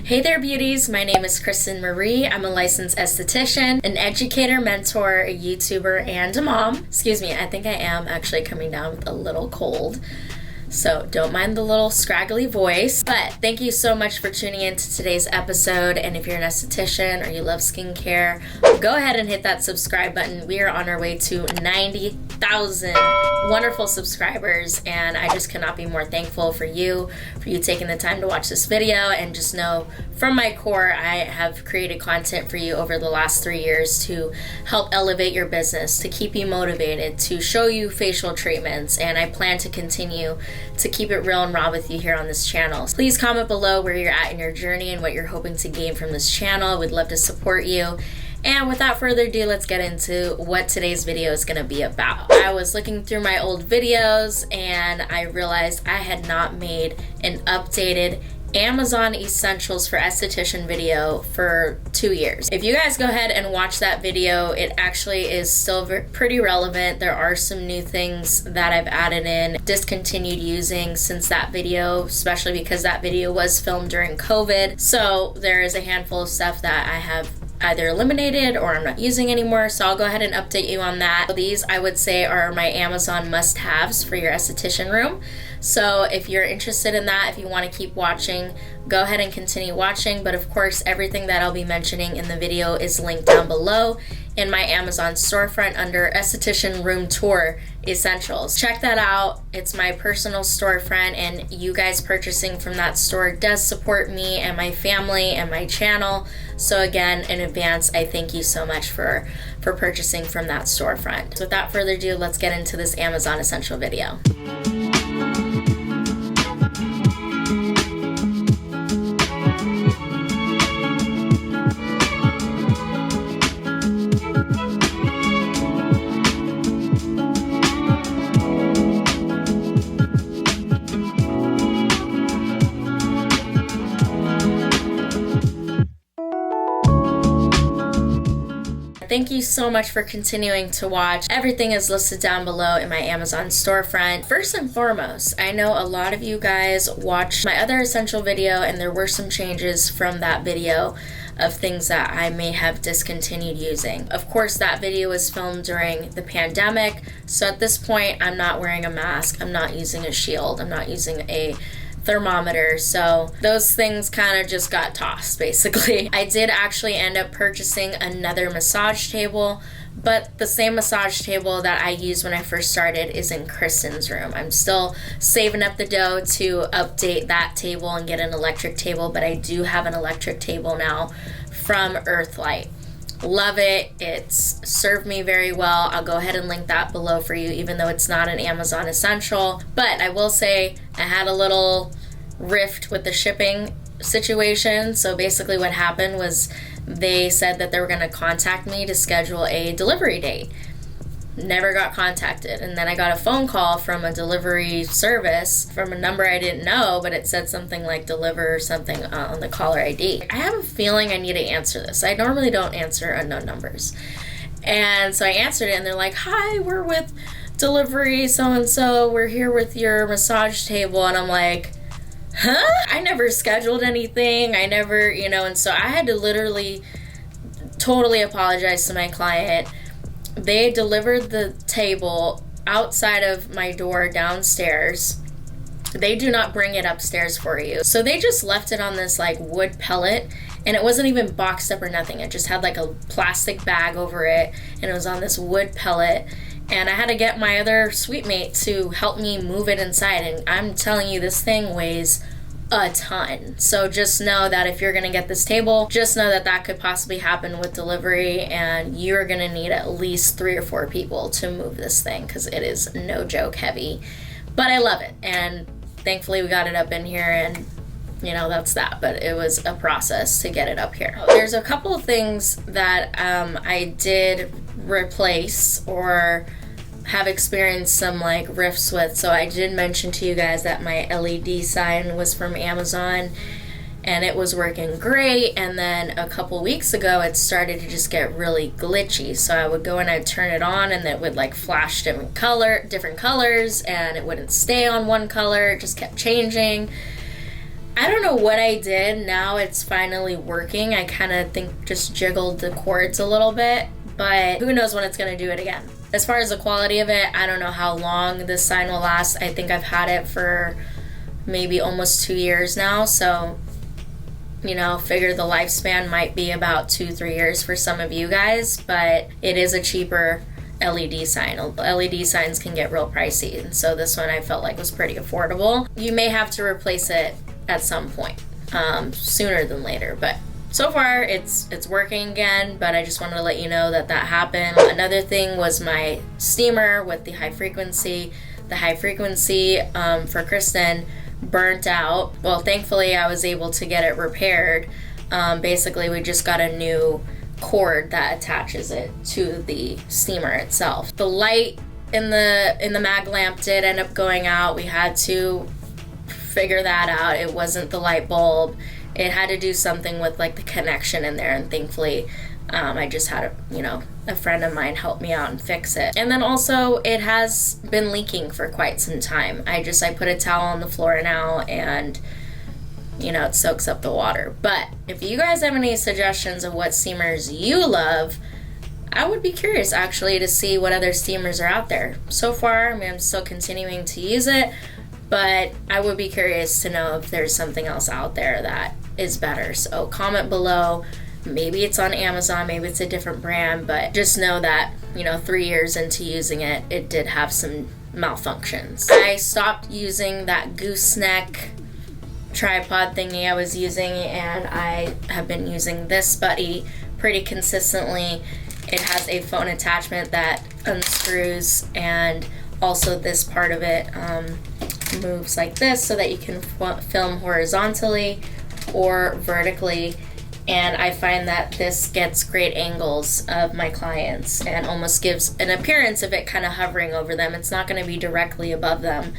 Hey there beauties, my name is Kristen Marie. I'm a licensed esthetician, an educator, mentor, a YouTuber, and a mom. Excuse me, I think I am actually coming down with a little cold, so don't mind the little scraggly voice. But thank you so much for tuning in to today's episode, and if you're an esthetician or you love skincare, go ahead and hit that subscribe button. We are on our way to 90,000 wonderful subscribers, and I just cannot be more thankful for you taking the time to watch this video. And just know from my core, I have created content for you over the last 3 years to help elevate your business, to keep you motivated, to show you facial treatments, and I plan to continue to keep it real and raw with you here on this channel. Please comment below where you're at in your journey and what you're hoping to gain from this channel. We'd love to support you. And without further ado, let's get into what today's video is going to be about. I was looking through my old videos and I realized I had not made an updated Amazon Essentials for Esthetician video for 2 years. If you guys go ahead and watch that video, it actually is still pretty relevant. There are some new things that I've added in, discontinued using since that video, especially because that video was filmed during COVID. So there is a handful of stuff that I have either eliminated or I'm not using anymore, so I'll go ahead and update you on that. These, I would say, are my Amazon must-haves for your esthetician room. So if you're interested in that, if you want to keep watching, go ahead and continue watching. But of course, everything that I'll be mentioning in the video is linked down below in my Amazon storefront under Esthetician Room Tour Essentials. Check that out. It's my personal storefront, and you guys purchasing from that store does support me and my family and my channel. So again, in advance, I thank you so much for purchasing from that storefront. So without further ado, let's get into this Amazon Essential video. Thank you so much for continuing to watch. Everything is listed down below in my Amazon storefront. First and foremost, I know a lot of you guys watched my other essential video and there were some changes from that video of things that I may have discontinued using. Of course, that video was filmed during the pandemic, so at this point, I'm not wearing a mask, I'm not using a shield, I'm not using a thermometer, so those things kind of just got tossed basically. I did actually end up purchasing another massage table, but the same massage table that I used when I first started is in Kristen's room. I'm still saving up the dough to update that table and get an electric table, but I do have an electric table now from Earthlight. Love it. It's served me very well. I'll go ahead and link that below for you, even though it's not an Amazon essential. But I will say I had a little rift with the shipping situation. So basically what happened was they said that they were going to contact me to schedule a delivery date. Never got contacted. And then I got a phone call from a delivery service from a number I didn't know, but it said something like deliver or something on the caller ID. I have a feeling I need to answer this. I normally don't answer unknown numbers. And so I answered it and they're like, hi, we're with delivery so-and-so. We're here with your massage table. And I'm like, huh? I never scheduled anything. I never, and so I had to literally totally apologize to my client. They delivered the table outside of my door downstairs. They do not bring it upstairs for you. So they just left it on this like wood pellet, and it wasn't even boxed up or nothing. It just had like a plastic bag over it, and it was on this wood pellet. And I had to get my other suite mate to help me move it inside. And I'm telling you, this thing weighs a ton. So just know that if you're gonna get this table, just know that that could possibly happen with delivery, and you're gonna need at least 3 or 4 people to move this thing because it is no joke heavy. But I love it, and thankfully we got it up in here, and that's that. But it was a process to get it up here. There's a couple of things that I did replace or have experienced some like rifts with. So I did mention to you guys that my LED sign was from Amazon and it was working great, and then a couple weeks ago it started to just get really glitchy. So I would go and I'd turn it on and it would like flash different colors, and it wouldn't stay on one color, it just kept changing. I don't know what I did. Now it's finally working. I kind of think just jiggled the cords a little bit, but who knows when it's going to do it again. As far as the quality of it, I don't know how long this sign will last. I think I've had it for maybe almost 2 years now, so you know, figure the lifespan might be about 2-3 years for some of you guys, but it is a cheaper LED sign. LED signs can get real pricey, and so this one I felt like was pretty affordable. You may have to replace it at some point, sooner than later, but so far it's working again. But I just wanted to let you know that happened. Another thing was my steamer with the high frequency. The high frequency for Kristen burnt out. Well, thankfully I was able to get it repaired. Basically we just got a new cord that attaches it to the steamer itself. The light in the mag lamp did end up going out. We had to figure that out. It wasn't the light bulb. It had to do something with like the connection in there, and thankfully I just had a friend of mine help me out and fix it. And then also it has been leaking for quite some time. I put a towel on the floor now, and it soaks up the water. But if you guys have any suggestions of what steamers you love, I would be curious actually to see what other steamers are out there. So far, I'm still continuing to use it, but I would be curious to know if there's something else out there that is better. So comment below. Maybe it's on Amazon, maybe it's a different brand, but just know that, 3 years into using it, it did have some malfunctions. I stopped using that gooseneck tripod thingy I was using, and I have been using this buddy pretty consistently. It has a phone attachment that unscrews, and also this part of it moves like this so that you can film horizontally or vertically. And I find that this gets great angles of my clients and almost gives an appearance of it kind of hovering over them. It's not going to be directly above them,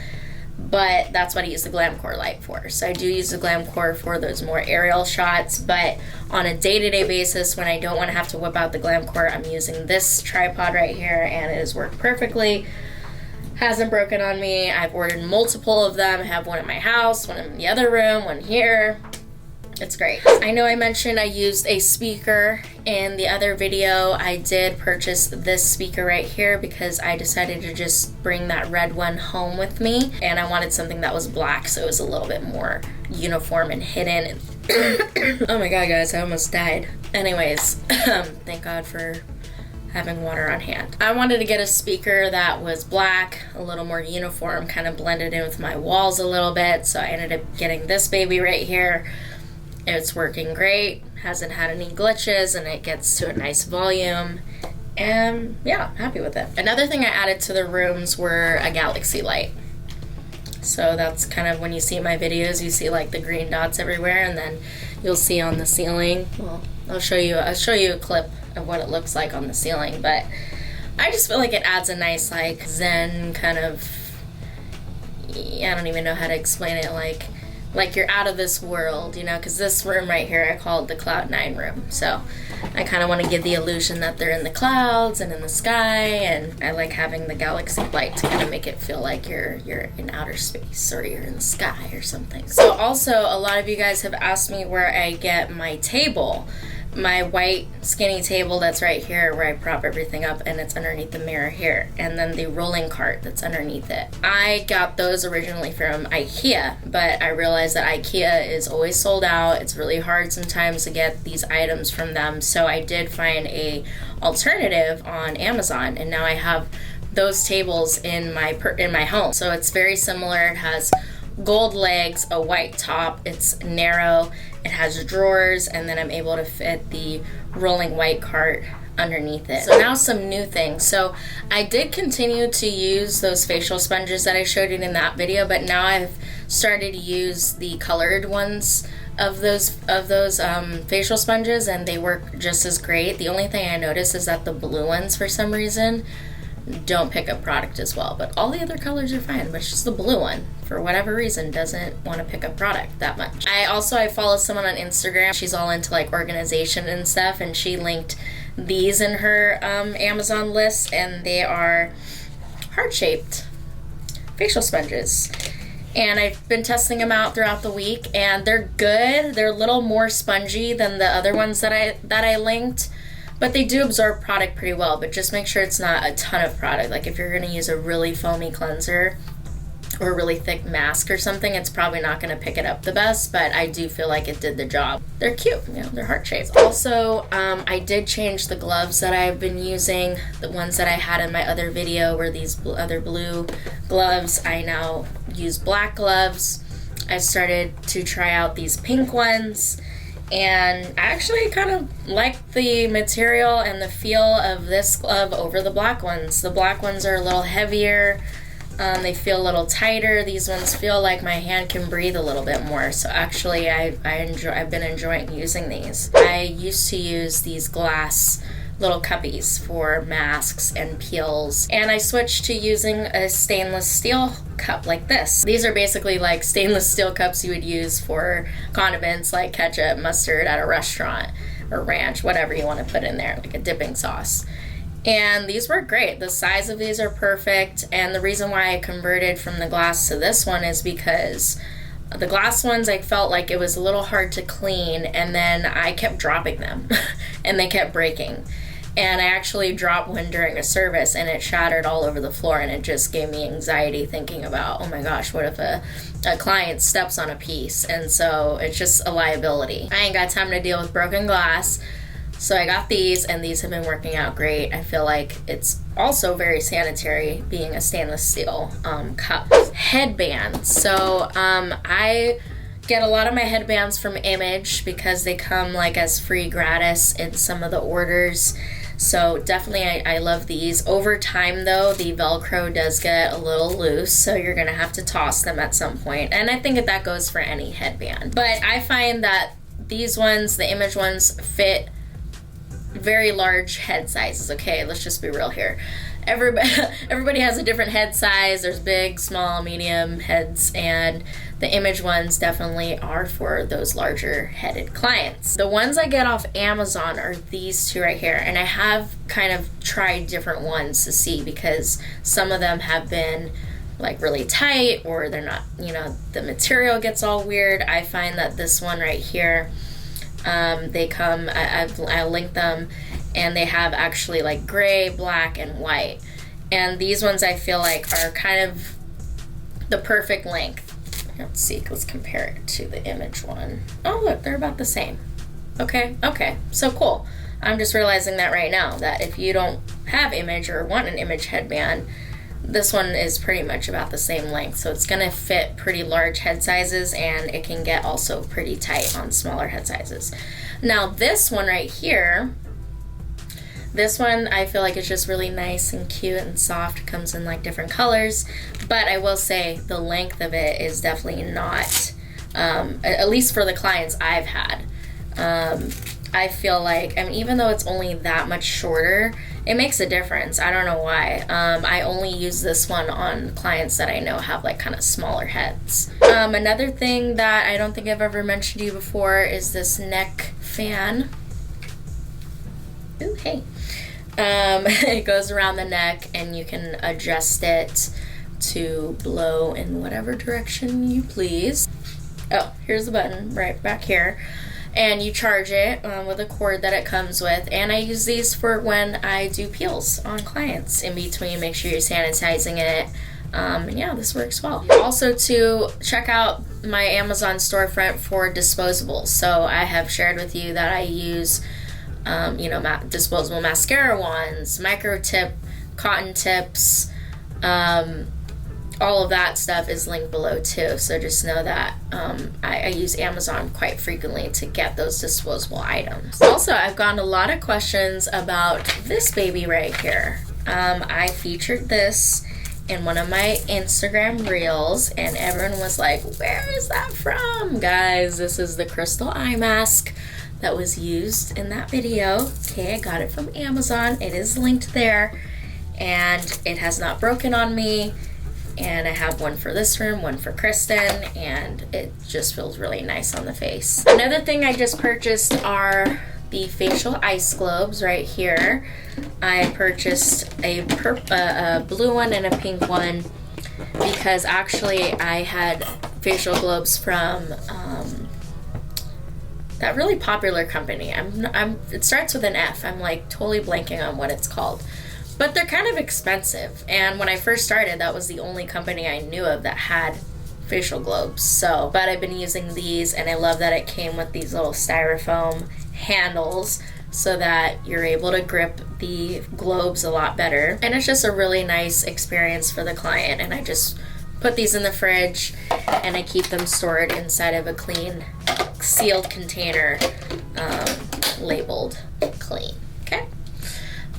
but that's what I use the Glamcore light for. So I do use the Glamcore for those more aerial shots, but on a day-to-day basis, when I don't want to have to whip out the Glamcore, I'm using this tripod right here, and it has worked perfectly. Hasn't broken on me. I've ordered multiple of them. I have one in my house, one in the other room, one here. It's great. I know I mentioned I used a speaker in the other video. I did purchase this speaker right here because I decided to just bring that red one home with me, and I wanted something that was black so it was a little bit more uniform and hidden. Oh my god, guys, I almost died. Anyways, thank God for having water on hand. I wanted to get a speaker that was black, a little more uniform, kind of blended in with my walls a little bit, so I ended up getting this baby right here. It's working great, hasn't had any glitches, and it gets to a nice volume, and yeah, happy with it. Another thing I added to the rooms were a galaxy light. So that's kind of when you see my videos, you see like the green dots everywhere, and then you'll see on the ceiling. Well, I'll show you a clip of what it looks like on the ceiling, but I just feel like it adds a nice like zen kind of, I don't even know how to explain it, like you're out of this world, because this room right here, I call it the Cloud 9 room. So I kind of want to give the illusion that they're in the clouds and in the sky, and I like having the galaxy light to kind of make it feel like you're in outer space or you're in the sky or something. So also, a lot of you guys have asked me where I get my table. My white skinny table that's right here where I prop everything up, and it's underneath the mirror here, and then the rolling cart that's underneath it. I got those originally from IKEA, but I realized that IKEA is always sold out. It's really hard sometimes to get these items from them, so I did find a alternative on Amazon, and now I have those tables in my home. So it's very similar. It has gold legs, a white top, it's narrow, it has drawers, and then I'm able to fit the rolling white cart underneath it. So now some new things. So I did continue to use those facial sponges that I showed you in that video, but now I've started to use the colored ones of those facial sponges, and they work just as great. The only thing I noticed is that the blue ones, for some reason, don't pick up product as well, but all the other colors are fine, but it's just the blue one, for whatever reason, doesn't want to pick up product that much. I follow someone on Instagram. She's all into like organization and stuff, and she linked these in her Amazon list, and they are heart-shaped facial sponges. And I've been testing them out throughout the week, and they're good. They're a little more spongy than the other ones that I linked, but they do absorb product pretty well. But just make sure it's not a ton of product. Like if you're going to use a really foamy cleanser or a really thick mask or something, it's probably not going to pick it up the best, but I do feel like it did the job. They're cute, you know, they're heart-shaped. Also, I did change the gloves that I've been using. The ones that I had in my other video were these other blue gloves. I now use black gloves. I started to try out these pink ones, and I actually kind of like the material and the feel of this glove over the black ones. The black ones are a little heavier. They feel a little tighter. These ones feel like my hand can breathe a little bit more. So actually, I've been enjoying using these. I used to use these glass little cuppies for masks and peels, and I switched to using a stainless steel cup like this. These are basically like stainless steel cups you would use for condiments like ketchup, mustard at a restaurant, or ranch, whatever you want to put in there, like a dipping sauce. And these work great. The size of these are perfect, and the reason why I converted from the glass to this one is because the glass ones, I felt like it was a little hard to clean, and then I kept dropping them and they kept breaking. And I actually dropped one during a service and it shattered all over the floor, and it just gave me anxiety thinking about, oh my gosh, what if a client steps on a piece? And so it's just a liability. I ain't got time to deal with broken glass. So I got these, and these have been working out great. I feel like it's also very sanitary being a stainless steel cup. Headbands. So I get a lot of my headbands from Image because they come like as free gratis in some of the orders. So definitely I love these. Over time though, the Velcro does get a little loose, so you're gonna have to toss them at some point. And I think that goes for any headband. But I find that these ones, the Image ones, fit very large head sizes. Okay, let's just be real here. Everybody has a different head size. There's big, small, medium heads, and the Image ones definitely are for those larger headed clients. The ones I get off Amazon are these two right here, and I have kind of tried different ones to see because some of them have been like really tight, or they're not, you know, the material gets all weird. I find that this one right here, they come, I'll link them, and they have actually like gray, black, and white. And these ones I feel like are kind of the perfect length. Let's see, let's compare it to the Image one. Oh look, they're about the same. Okay, so cool. I'm just realizing that right now, that if you don't have Image or want an Image headband, this one is pretty much about the same length, so it's gonna fit pretty large head sizes, and it can get also pretty tight on smaller head sizes. Now this one right here, this one I feel like it's just really nice and cute and soft. It comes in like different colors, but I will say the length of it is definitely not, at least for the clients I've had. I feel like, I mean, even though it's only that much shorter, it makes a difference. I don't know why. I only use this one on clients that I know have like kind of smaller heads. Another thing that I don't think I've ever mentioned to you before is this neck fan. Ooh, hey. It goes around the neck, and you can adjust it to blow in whatever direction you please. Oh, here's the button right back here. And you charge it with a cord that it comes with, and I use these for when I do peels on clients in between. Make sure you're sanitizing it, and yeah, this works well. Also, to check out my Amazon storefront for disposables. So I have shared with you that I use you know, disposable mascara wands, micro tip, cotton tips, all of that stuff is linked below too, so just know that I use Amazon quite frequently to get those disposable items. Also, I've gotten a lot of questions about this baby right here. I featured this in one of my Instagram reels, and everyone was like, where is that from? Guys, this is the crystal eye mask that was used in that video. Okay, I got it from Amazon. It is linked there, and it has not broken on me. And I have one for this room, one for Kristen, and it just feels really nice on the face. Another thing I just purchased are the facial ice globes right here. I purchased a blue one and a pink one. because actually I had facial globes from that really popular company. It starts with an F. I'm like totally blanking on what it's called. But they're kind of expensive. And when I first started, that was the only company I knew of that had facial globes. So, but I've been using these, and I love that it came with these little styrofoam handles so that you're able to grip the globes a lot better. And it's just a really nice experience for the client. And I just put these in the fridge, and I keep them stored inside of a clean, sealed container, labeled clean. Okay.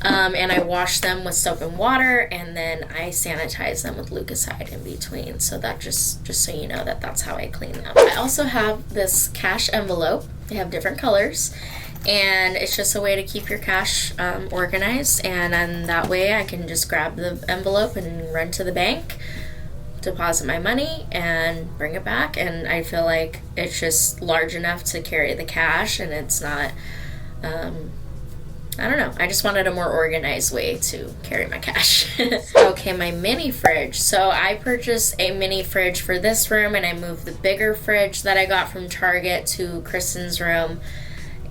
And I wash them with soap and water, and then I sanitize them with Lucozade in between. So that just so you know that's how I clean them. I also have this cash envelope. They have different colors, and it's just a way to keep your cash organized. And then that way I can just grab the envelope and run to the bank, deposit my money, and bring it back. And I feel like it's just large enough to carry the cash, and it's not I don't know. I just wanted a more organized way to carry my cash. Okay, my mini fridge. So I purchased a mini fridge for this room, and I moved the bigger fridge that I got from Target to Kristen's room.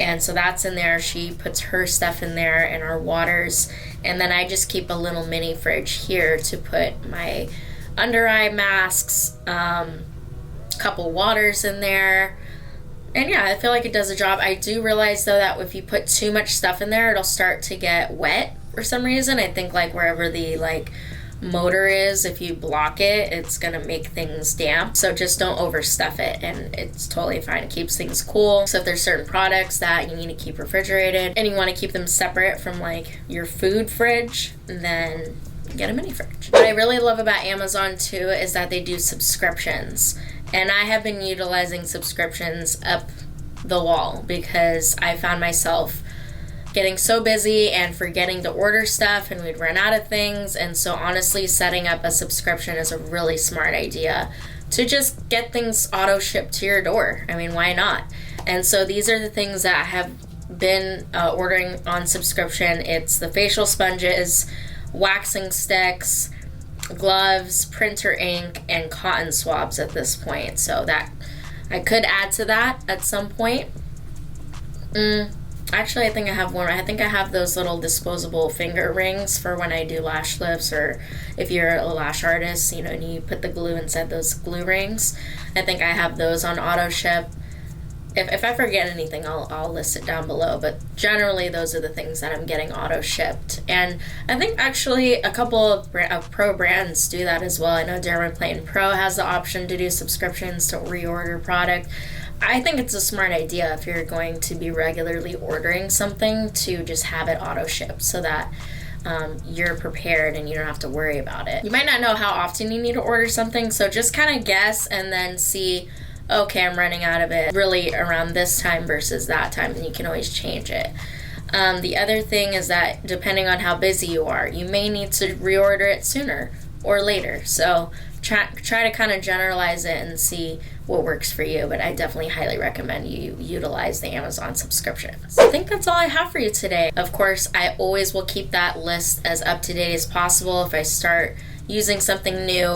And so that's in there. She puts her stuff in there and our waters. And then I just keep a little mini fridge here to put my under eye masks, couple waters in there. And yeah, I feel like it does a job. I do realize though that if you put too much stuff in there, it'll start to get wet for some reason. I think like wherever the motor is, if you block it, it's gonna make things damp. So just don't overstuff it, and it's totally fine. It keeps things cool. So if there's certain products that you need to keep refrigerated and you want to keep them separate from like your food fridge, then get a mini fridge. What I really love about Amazon too is that they do subscriptions. And I have been utilizing subscriptions up the wall because I found myself getting so busy and forgetting to order stuff, and we'd run out of things. And so honestly, setting up a subscription is a really smart idea to just get things auto shipped to your door. I mean, why not? And so these are the things that I have been ordering on subscription. It's the facial sponges, waxing sticks, gloves, printer ink, and cotton swabs at this point. So that I could add to that at some point. Actually, I think I have one. I think I have those little disposable finger rings for when I do lash lifts, or if you're a lash artist, you know, and you put the glue inside those glue rings. I think I have those on auto ship. If I forget anything, I'll list it down below. But generally, those are the things that I'm getting auto shipped. And I think actually a couple of pro brands do that as well. I know Dermaplane Pro has the option to do subscriptions to reorder product. I think it's a smart idea if you're going to be regularly ordering something to just have it auto shipped so that you're prepared and you don't have to worry about it. You might not know how often you need to order something, so just kind of guess and then see, okay, I'm running out of it really around this time versus that time, and you can always change it. The other thing is that depending on how busy you are, you may need to reorder it sooner or later. So try to kind of generalize it and see what works for you, but I definitely highly recommend you utilize the Amazon subscriptions. I think that's all I have for you today. Of course, I always will keep that list as up to date as possible. If I start using something new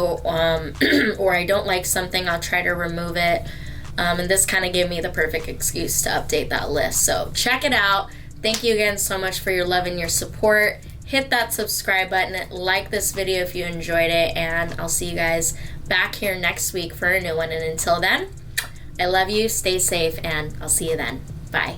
or I don't like something, I'll try to remove it. And this kind of gave me the perfect excuse to update that list. So check it out. Thank you again so much for your love and your support. Hit that subscribe button, like this video if you enjoyed it, and I'll see you guys back here next week for a new one. And until then, I love you, stay safe, and I'll see you then. Bye.